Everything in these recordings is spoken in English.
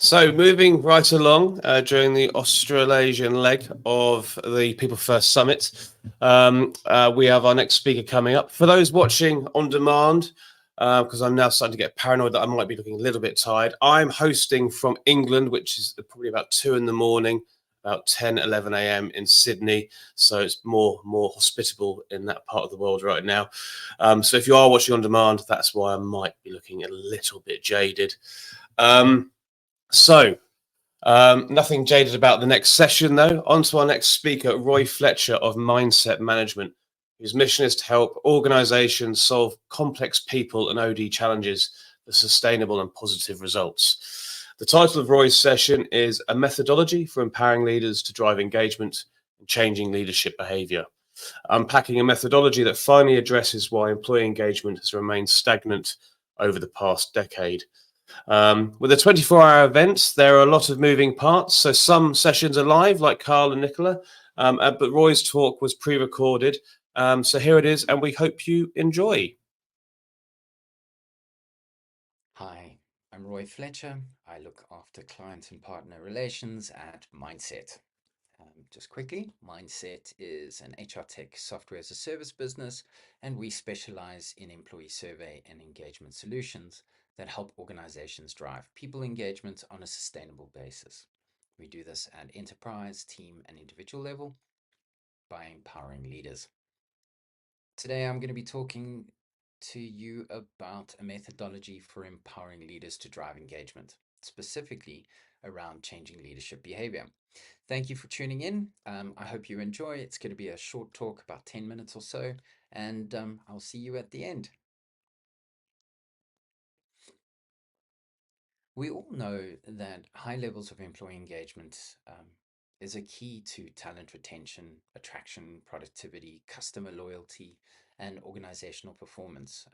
So, moving right along during the Australasian leg of the PeopleFirst Summit, we have our next speaker coming up. For those watching on demand, because I'm now starting to get paranoid that I might be looking a little bit tired, I'm hosting from England, which is probably about 2 in the morning, about 10, 11 a.m. in Sydney. So it's more hospitable in that part of the world right now. So if you are watching on demand, that's why I might be looking a little bit jaded. Nothing jaded about the next session, though. On to our next speaker, Roy Fletcher of Mindset Management, whose mission is to help organizations solve complex people and OD challenges for sustainable and positive results. The title of Roy's session is A Methodology for Empowering Leaders to Drive Engagement and Changing Leadership Behavior. Unpacking a methodology that finally addresses why employee engagement has remained stagnant over the past decade. With a 24-hour event, there are a lot of moving parts. So some sessions are live, like Carl and Nicola, but Roy's talk was pre-recorded. So here it is, and we hope you enjoy. Hi, I'm Roy Fletcher. I look after client and partner relations at Mindset. Just quickly, Mindset is an HR tech software as a service business, and we specialize in employee survey and engagement solutions that help organizations drive people engagement on a sustainable basis. We do this at enterprise, team, and individual level by empowering leaders. Today, I'm going to be talking to you about a methodology for empowering leaders to drive engagement, specifically around changing leadership behavior. Thank you for tuning in. I hope you enjoy. It's going to be a short talk, about 10 minutes or so, and I'll see you at the end. We all know that high levels of employee engagement is a key to talent retention, attraction, productivity, customer loyalty, and organizational performance.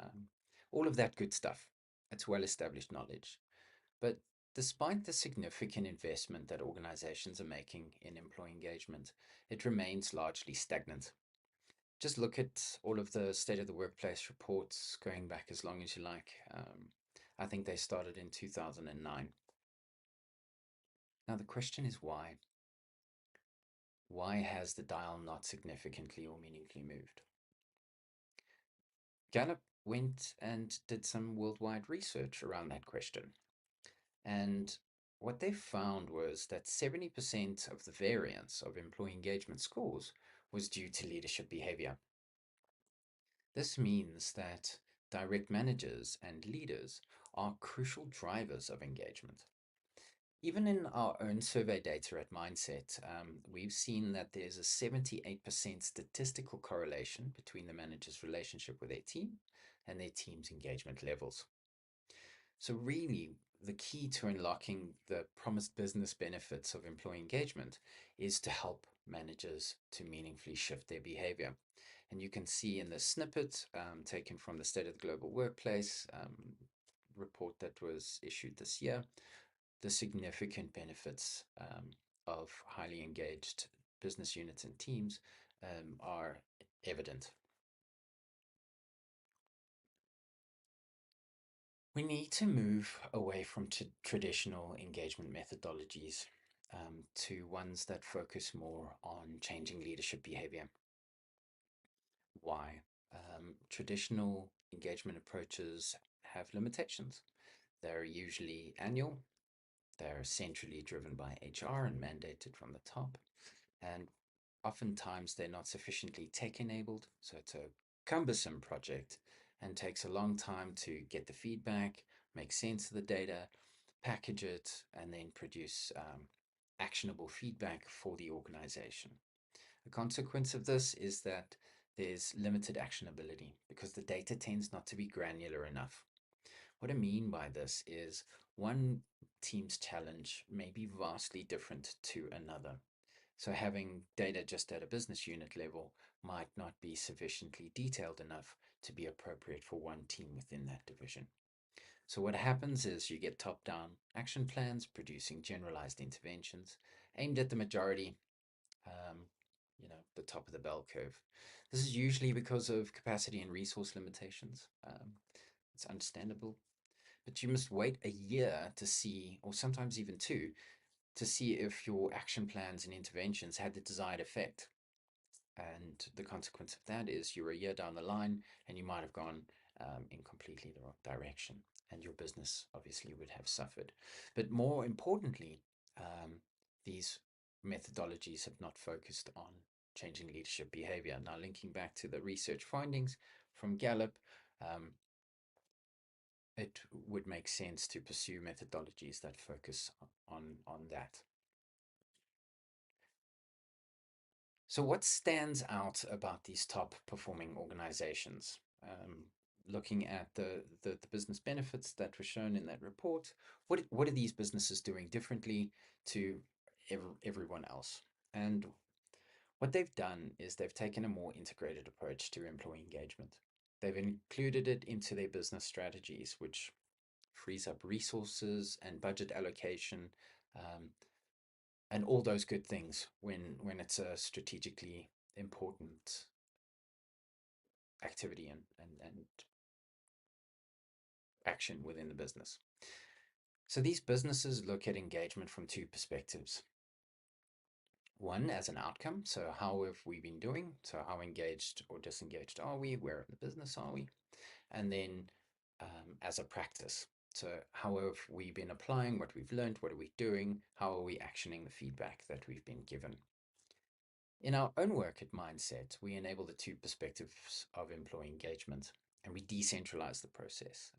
All of that good stuff. It's well established knowledge. But despite the significant investment that organizations are making in employee engagement, it remains largely stagnant. Just look at all of the state of the workplace reports going back as long as you like. I think they started in 2009. Now, the question is why? Why has the dial not significantly or meaningfully moved? Gallup went and did some worldwide research around that question. And what they found was that 70% of the variance of employee engagement scores was due to leadership behavior. This means that direct managers and leaders are crucial drivers of engagement. Even in our own survey data at Mindset, we've seen that there's a 78% statistical correlation between the manager's relationship with their team and their team's engagement levels. So, really, the key to unlocking the promised business benefits of employee engagement is to help managers to meaningfully shift their behavior. And you can see in the snippet taken from the State of the Global Workplace report that was issued this year, the significant benefits of highly engaged business units and teams are evident. We need to move away from traditional engagement methodologies to ones that focus more on changing leadership behavior. Why? Traditional engagement approaches have limitations. They're usually annual, they're centrally driven by HR and mandated from the top, and oftentimes they're not sufficiently tech enabled, so it's a cumbersome project and takes a long time to get the feedback, make sense of the data, package it, and then produce actionable feedback for the organization. The consequence of this is that there's limited actionability because the data tends not to be granular enough. What I mean by this is one team's challenge may be vastly different to another. So having data just at a business unit level might not be sufficiently detailed enough to be appropriate for one team within that division. So what happens is you get top-down action plans producing generalized interventions aimed at the majority, the top of the bell curve. This is usually because of capacity and resource limitations. It's understandable. but you must wait a year to see, or sometimes even two, to see if your action plans and interventions had the desired effect. And the consequence of that is you're a year down the line and you might have gone in completely the wrong direction, and your business obviously would have suffered. But more importantly, these methodologies have not focused on changing leadership behavior. Now, linking back to the research findings from Gallup, it would make sense to pursue methodologies that focus on that. So what stands out about these top performing organizations? Looking at the business benefits that were shown in that report, what are these businesses doing differently to everyone else? And what they've done is they've taken a more integrated approach to employee engagement. They've included it into their business strategies, which frees up resources and budget allocation, and all those good things when it's a strategically important activity and action within the business. So these businesses look at engagement from two perspectives. One, as an outcome. So how have we been doing? So how engaged or disengaged are we? Where in the business are we? And then as a practice. So how have we been applying what we've learned? What are we doing? How are we actioning the feedback that we've been given? In our own work at Mindset, we enable the two perspectives of employee engagement, and we decentralize the process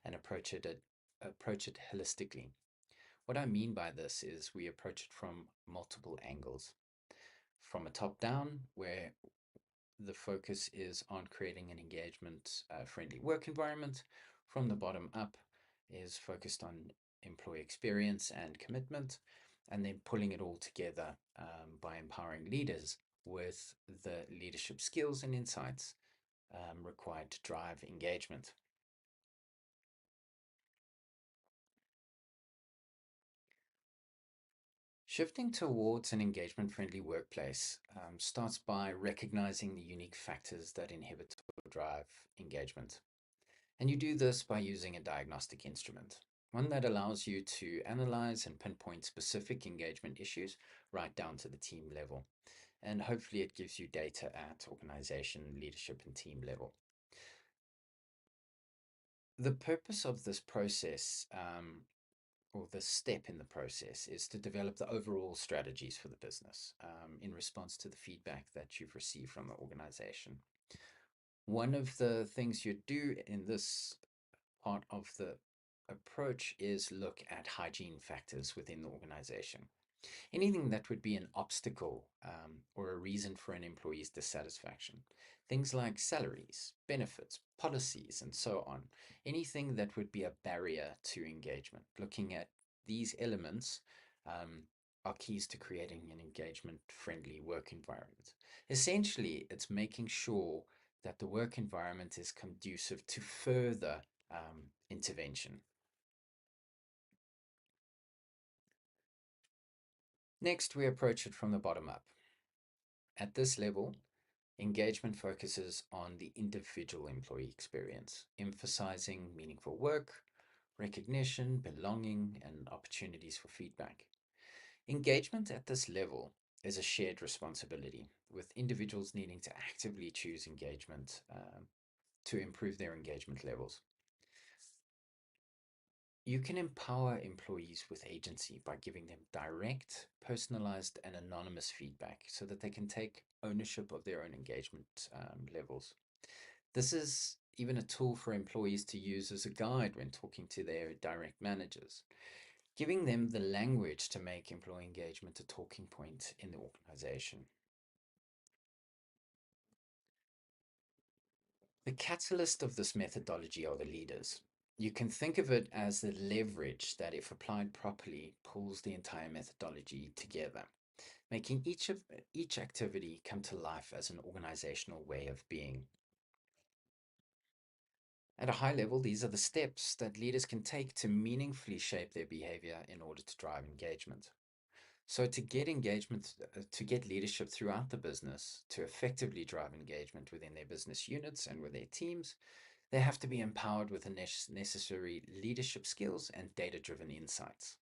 and approach it holistically. What I mean by this is we approach it from multiple angles. From a top down, where the focus is on creating an engagement friendly work environment. From the bottom up is focused on employee experience and commitment, and then pulling it all together by empowering leaders with the leadership skills and insights required to drive engagement. Shifting towards an engagement-friendly workplace starts by recognizing the unique factors that inhibit or drive engagement. And you do this by using a diagnostic instrument, one that allows you to analyze and pinpoint specific engagement issues right down to the team level. And hopefully it gives you data at organization, leadership, and team level. The purpose of this process, or the step in the process, is to develop the overall strategies for the business in response to the feedback that you've received from the organization. One of the things you do in this part of the approach is look at hygiene factors within the organization. Anything that would be an obstacle or a reason for an employee's dissatisfaction. Things like salaries, benefits, policies, and so on. Anything that would be a barrier to engagement. Looking at these elements are keys to creating an engagement-friendly work environment. Essentially, it's making sure that the work environment is conducive to further intervention. Next, we approach it from the bottom up. At this level, engagement focuses on the individual employee experience, emphasizing meaningful work, recognition, belonging, and opportunities for feedback. Engagement at this level is a shared responsibility, with individuals needing to actively choose engagement to improve their engagement levels. You can empower employees with agency by giving them direct, personalized, and anonymous feedback so that they can take ownership of their own engagement levels. This is even a tool for employees to use as a guide when talking to their direct managers, giving them the language to make employee engagement a talking point in the organization. The catalyst of this methodology are the leaders. You can think of it as the leverage that, if applied properly, pulls the entire methodology together, making each activity come to life as an organizational way of being. At a high level, these are the steps that leaders can take to meaningfully shape their behavior in order to drive engagement. So to get engagement, to get leadership throughout the business, to effectively drive engagement within their business units and with their teams, They have to be empowered with the necessary leadership skills and data-driven insights.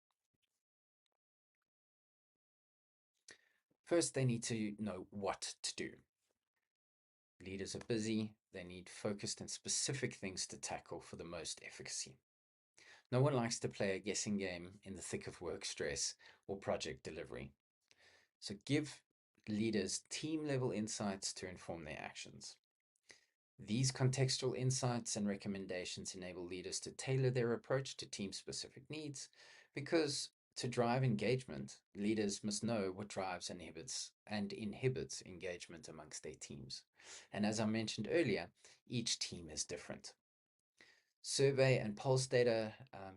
First, they need to know what to do. Leaders are busy. They need focused and specific things to tackle for the most efficacy. No one likes to play a guessing game in the thick of work stress or project delivery. So give leaders team-level insights to inform their actions. These contextual insights and recommendations enable leaders to tailor their approach to team-specific needs, because to drive engagement, leaders must know what drives and inhibits engagement amongst their teams. And as I mentioned earlier, each team is different. Survey and pulse data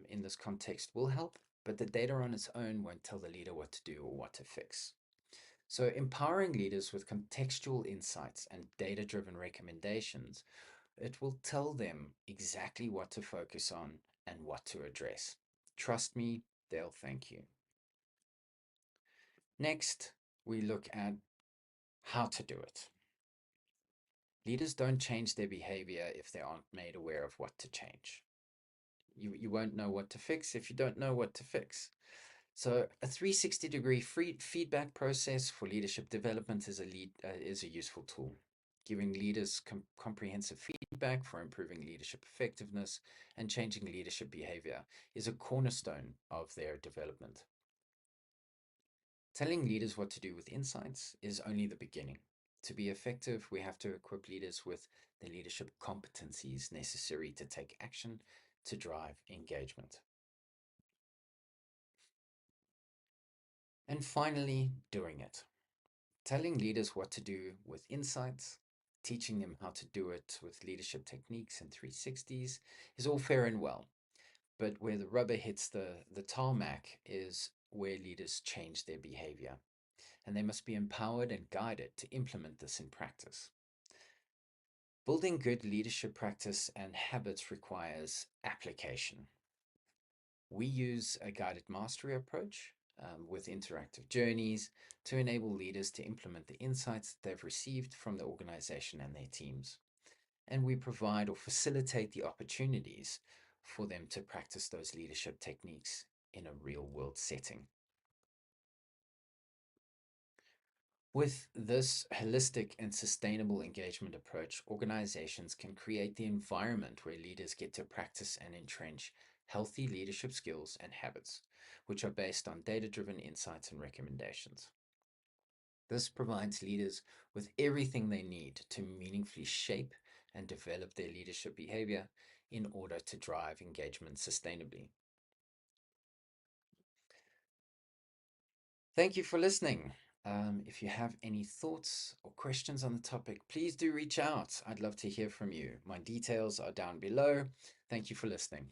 in this context will help, but the data on its own won't tell the leader what to do or what to fix. So empowering leaders with contextual insights and data-driven recommendations, it will tell them exactly what to focus on and what to address. Trust me, they'll thank you. Next, we look at how to do it. Leaders don't change their behavior if they aren't made aware of what to change. You won't know what to fix if you don't know what to fix. So a 360-degree feedback process for leadership development is a useful tool. Giving leaders comprehensive feedback for improving leadership effectiveness and changing leadership behavior is a cornerstone of their development. Telling leaders what to do with insights is only the beginning. To be effective, we have to equip leaders with the leadership competencies necessary to take action to drive engagement. And finally, doing it. Telling leaders what to do with insights, teaching them how to do it with leadership techniques and 360s is all fair and well. But where the rubber hits the tarmac is where leaders change their behavior. And they must be empowered and guided to implement this in practice. Building good leadership practice and habits requires application. We use a guided mastery approach with interactive journeys to enable leaders to implement the insights that they've received from the organization and their teams. And we provide or facilitate the opportunities for them to practice those leadership techniques in a real-world setting. With this holistic and sustainable engagement approach, organizations can create the environment where leaders get to practice and entrench healthy leadership skills and habits, which are based on data-driven insights and recommendations. This provides leaders with everything they need to meaningfully shape and develop their leadership behavior in order to drive engagement sustainably. Thank you for listening. If you have any thoughts or questions on the topic, please do reach out. I'd love to hear from you. My details are down below. Thank you for listening.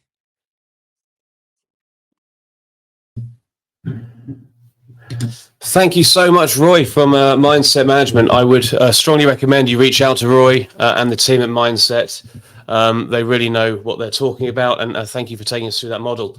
Thank you so much, Roy, from Mindset Management. I would strongly recommend you reach out to Roy and the team at Mindset. They really know what they're talking about, and thank you for taking us through that model.